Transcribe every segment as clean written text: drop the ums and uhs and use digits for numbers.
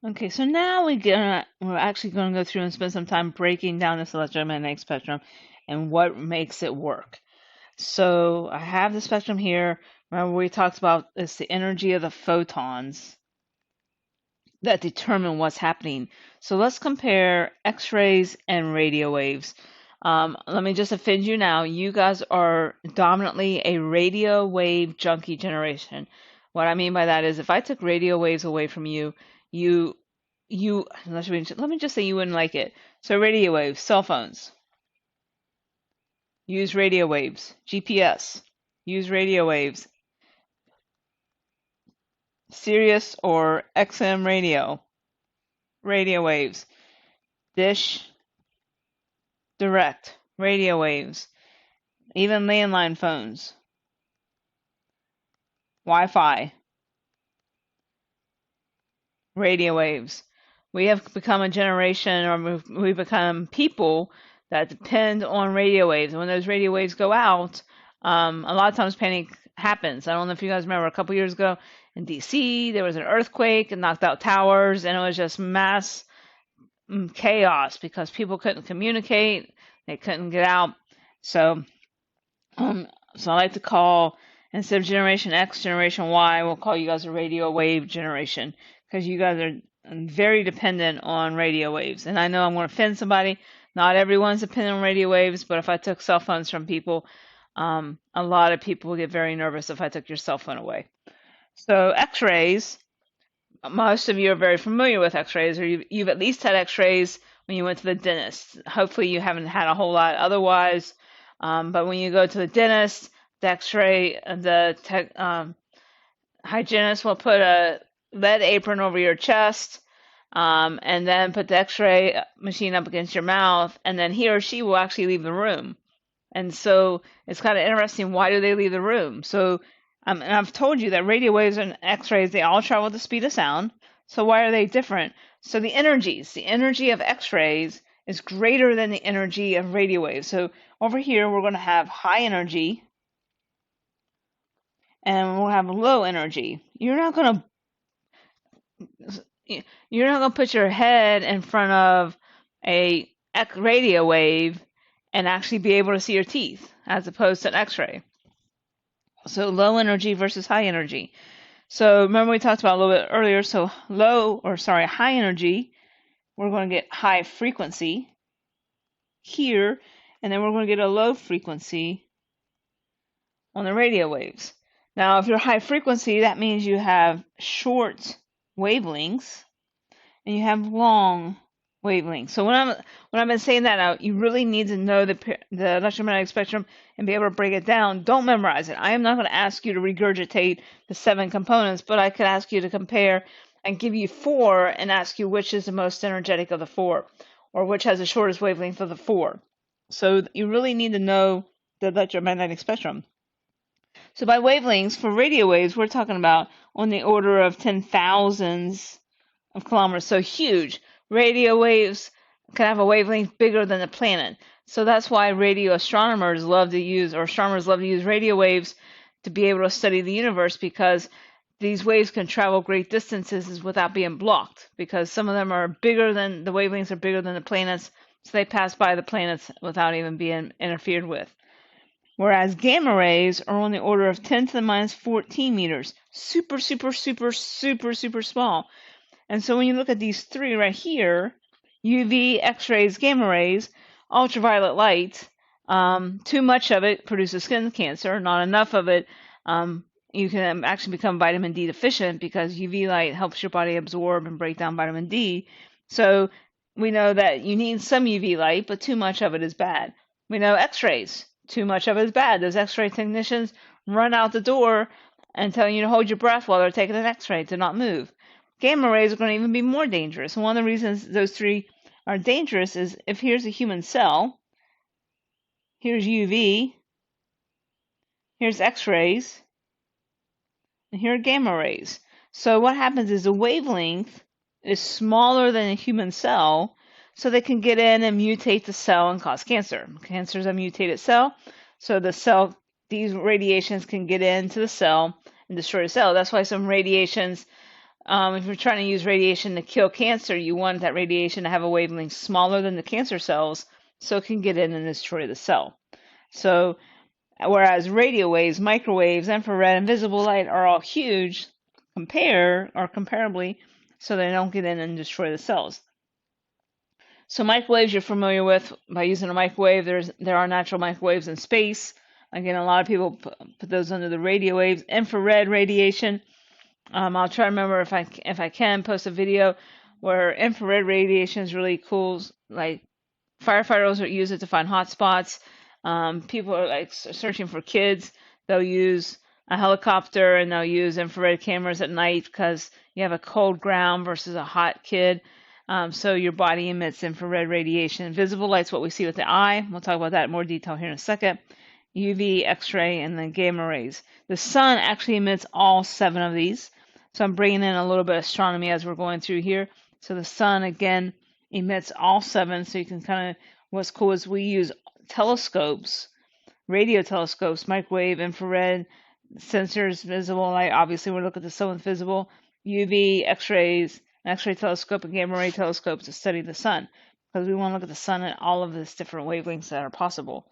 Okay, so now we're actually gonna go through and spend some time breaking down this electromagnetic spectrum and what makes it work. So I have the spectrum here. Remember we talked about it's the energy of the photons that determine what's happening. So let's compare X-rays and radio waves. Let me just offend you now. You guys are dominantly a radio wave junkie generation. What I mean by that is if I took radio waves away from you, you, let me just say you wouldn't like it. So radio waves, cell phones, use radio waves. GPS, use radio waves. Sirius or XM radio, radio waves. Dish, direct, radio waves, even landline phones, Wi-Fi, radio waves. We have become a generation, or we've become people that depend on radio waves. And when those radio waves go out, a lot of times panic happens. I don't know if you guys remember a couple years ago in DC, there was an earthquake and knocked out towers, and it was just mass chaos because people couldn't communicate, they couldn't get out. So Um, so I like to call, instead of Generation X, Generation Y, we'll call you guys a radio wave generation because you guys are very dependent on radio waves. And I know I'm going to offend somebody. Not everyone's dependent on radio waves, but if I took cell phones from people, a lot of people will get very nervous if I took your cell phone away. So X-rays, most of you are very familiar with X-rays, or you've at least had X-rays when you went to the dentist. Hopefully you haven't had a whole lot otherwise. But when you go to the dentist, the X-ray, hygienist will put a lead apron over your chest, and then put the X-ray machine up against your mouth, and then he or she will actually leave the room. And so it's kind of interesting. Why do they leave the room? So, and I've told you that radio waves and X-rays, they all travel at the speed of sound. So why are they different? So the energy of X-rays is greater than the energy of radio waves. So over here, we're going to have high energy and we'll have low energy. You're not going to put your head in front of a radio wave and actually be able to see your teeth as opposed to an X-ray. So low energy versus high energy. So remember we talked about a little bit earlier. So high energy, we're going to get high frequency here, and then we're going to get a low frequency on the radio waves. Now, if you're high frequency, that means you have short wavelengths and you have long wavelengths. So when I've been saying that out, you really need to know the electromagnetic spectrum and be able to break it down. Don't memorize it. I am not going to ask you to regurgitate the 7 components, but I could ask you to compare and give you 4 and ask you which is the most energetic of the 4, or which has the shortest wavelength of the 4. So you really need to know the electromagnetic spectrum. So by wavelengths, for radio waves, we're talking about on the order of 10,000s of kilometers. So huge. Radio waves can have a wavelength bigger than the planet. So that's why astronomers love to use radio waves to be able to study the universe, because these waves can travel great distances without being blocked, because some of them are bigger than the wavelengths are bigger than the planets, so they pass by the planets without even being interfered with. Whereas gamma rays are on the order of 10 to the minus 14 meters. Super, super, super, super, super small. And so when you look at these 3 right here, UV, X-rays, gamma rays, ultraviolet light, too much of it produces skin cancer. Not enough of it, you can actually become vitamin D deficient, because UV light helps your body absorb and break down vitamin D. So we know that you need some UV light, but too much of it is bad. We know X-rays. Too much of it is bad. Those X-ray technicians run out the door and tell you to hold your breath while they're taking an X-ray, to not move. Gamma rays are going to even be more dangerous. And one of the reasons those 3 are dangerous is if here's a human cell, here's UV, here's X-rays, and here are gamma rays. So what happens is the wavelength is smaller than a human cell, so they can get in and mutate the cell and cause cancer. Cancer is a mutated cell, so these radiations can get into the cell and destroy the cell. That's why some radiations if you're trying to use radiation to kill cancer, you want that radiation to have a wavelength smaller than the cancer cells so it can get in and destroy the cell. So, whereas radio waves, microwaves, infrared, and visible light are all huge comparably, so they don't get in and destroy the cells. So microwaves you're familiar with by using a microwave. There are natural microwaves in space. Again, a lot of people put those under the radio waves. Infrared radiation. I'll try to remember if I can post a video where infrared radiation is really cool. Like firefighters use it to find hot spots. People are like searching for kids. They'll use a helicopter and they'll use infrared cameras at night because you have a cold ground versus a hot kid. So your body emits infrared radiation. Visible light's what we see with the eye. We'll talk about that in more detail here in a second. UV, X-ray, and then gamma rays. The sun actually emits all 7 of these. So I'm bringing in a little bit of astronomy as we're going through here. So the sun, again, emits all 7. So you can kind of, what's cool is we use telescopes, radio telescopes, microwave, infrared, sensors, visible light. Obviously, we're looking at the sun with visible, UV, X-rays, an X-ray telescope, and gamma ray telescope to study the sun. Because we want to look at the sun at all of these different wavelengths that are possible.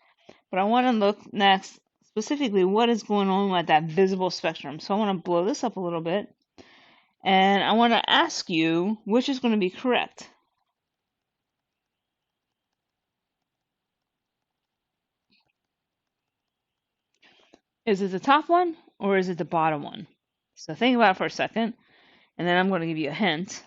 But I want to look next specifically what is going on with that visible spectrum. So I want to blow this up a little bit. And I want to ask you which is going to be correct. Is it the top one or is it the bottom one? So think about it for a second. And then I'm going to give you a hint.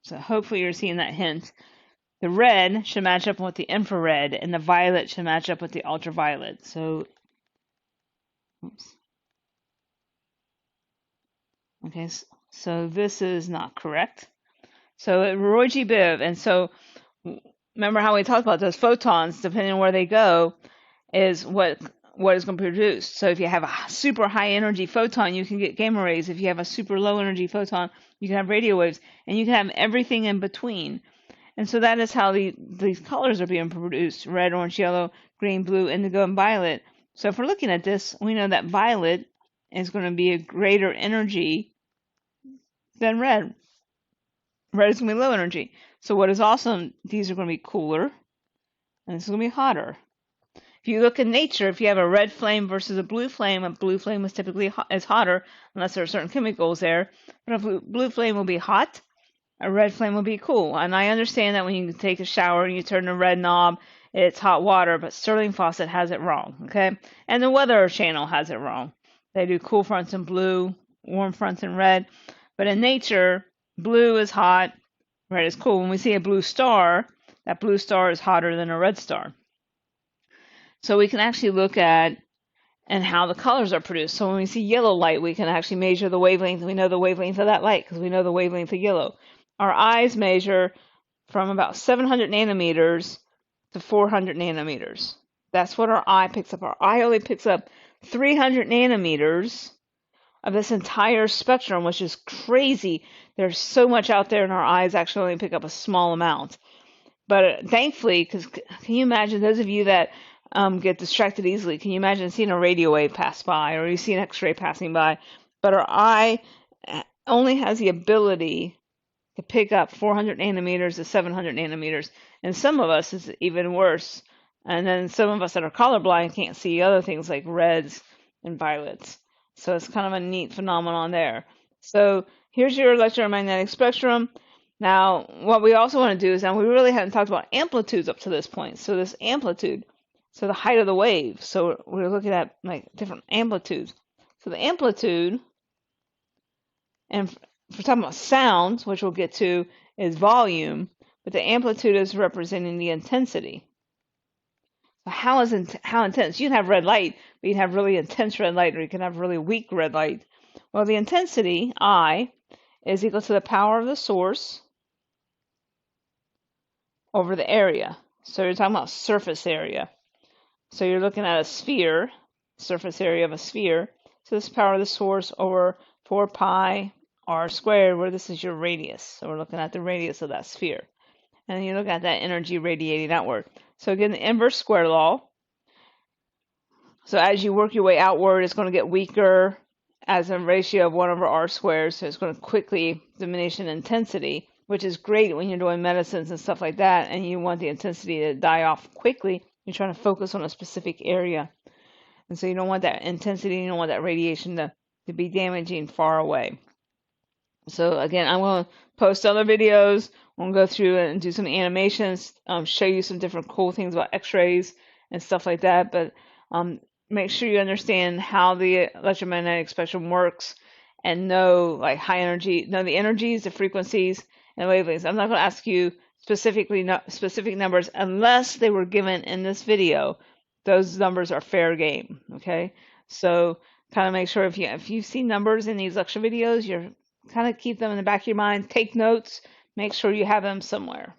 So hopefully you're seeing that hint. The red should match up with the infrared, and the violet should match up with the ultraviolet. So, oops. Okay, so this is not correct. So Roy G. Biv, and so remember how we talked about those photons, depending on where they go, is what is going to be produced. So if you have a super high energy photon, you can get gamma rays. If you have a super low energy photon, you can have radio waves, and you can have everything in between. And so that is how these colors are being produced: red, orange, yellow, green, blue, indigo, and violet. So if we're looking at this, we know that violet is going to be a greater energy than red. Red is going to be low energy. So what is awesome, these are going to be cooler, and this is going to be hotter. If you look in nature, if you have a red flame versus a blue flame is typically is hotter, unless there are certain chemicals there. But a blue flame will be hot, a red flame will be cool. And I understand that when you take a shower and you turn the red knob, it's hot water, but Stirling Faucet has it wrong, okay? And the Weather Channel has it wrong. They do cool fronts in blue, warm fronts in red. But in nature, blue is hot, red is cool. When we see a blue star, that blue star is hotter than a red star. So we can actually look at and how the colors are produced. So when we see yellow light, we can actually measure the wavelength. We know the wavelength of that light because we know the wavelength of yellow. Our eyes measure from about 700 nanometers to 400 nanometers. That's what our eye picks up. Our eye only picks up 300 nanometers of this entire spectrum, which is crazy. There's so much out there, and our eyes actually only pick up a small amount. But thankfully, because can you imagine those of you that get distracted easily? Can you imagine seeing a radio wave pass by, or you see an X-ray passing by? But our eye only has the ability to pick up 400 nanometers to 700 nanometers, and some of us is even worse. And then some of us that are colorblind can't see other things like reds and violets. So it's kind of a neat phenomenon there. So here's your electromagnetic spectrum. Now, what we also want to do is, now we really haven't talked about amplitudes up to this point. So this amplitude, so the height of the wave. So we're looking at like different amplitudes. So the amplitude, and if we're talking about sound, which we'll get to, is volume, but the amplitude is representing the intensity. So how intense? You can have red light, but you can have really intense red light, or you can have really weak red light. Well, the intensity, I, is equal to the power of the source over the area. So you're talking about surface area. So you're looking at a sphere, surface area of a sphere. So this is power of the source over 4 pi r squared, where this is your radius. So we're looking at the radius of that sphere. and then you look at that energy radiating outward. So again, the inverse square law. So as you work your way outward, it's going to get weaker as a ratio of 1 over r squared. So it's going to quickly diminish in intensity, which is great when you're doing medicines and stuff like that, and you want the intensity to die off quickly. You're trying to focus on a specific area. And so you don't want that intensity, you don't want that radiation to be damaging far away. So again, I'm going to post other videos. I'm going to go through and do some animations, show you some different cool things about x-rays and stuff like that. But make sure you understand how the electromagnetic spectrum works and know like high energy, know the energies, the frequencies, and wavelengths. I'm not going to ask you specific numbers unless they were given in this video. Those numbers are fair game. Okay, so kind of make sure if you see numbers in these lecture videos, you're kind of keep them in the back of your mind. Take notes. Make sure you have them somewhere.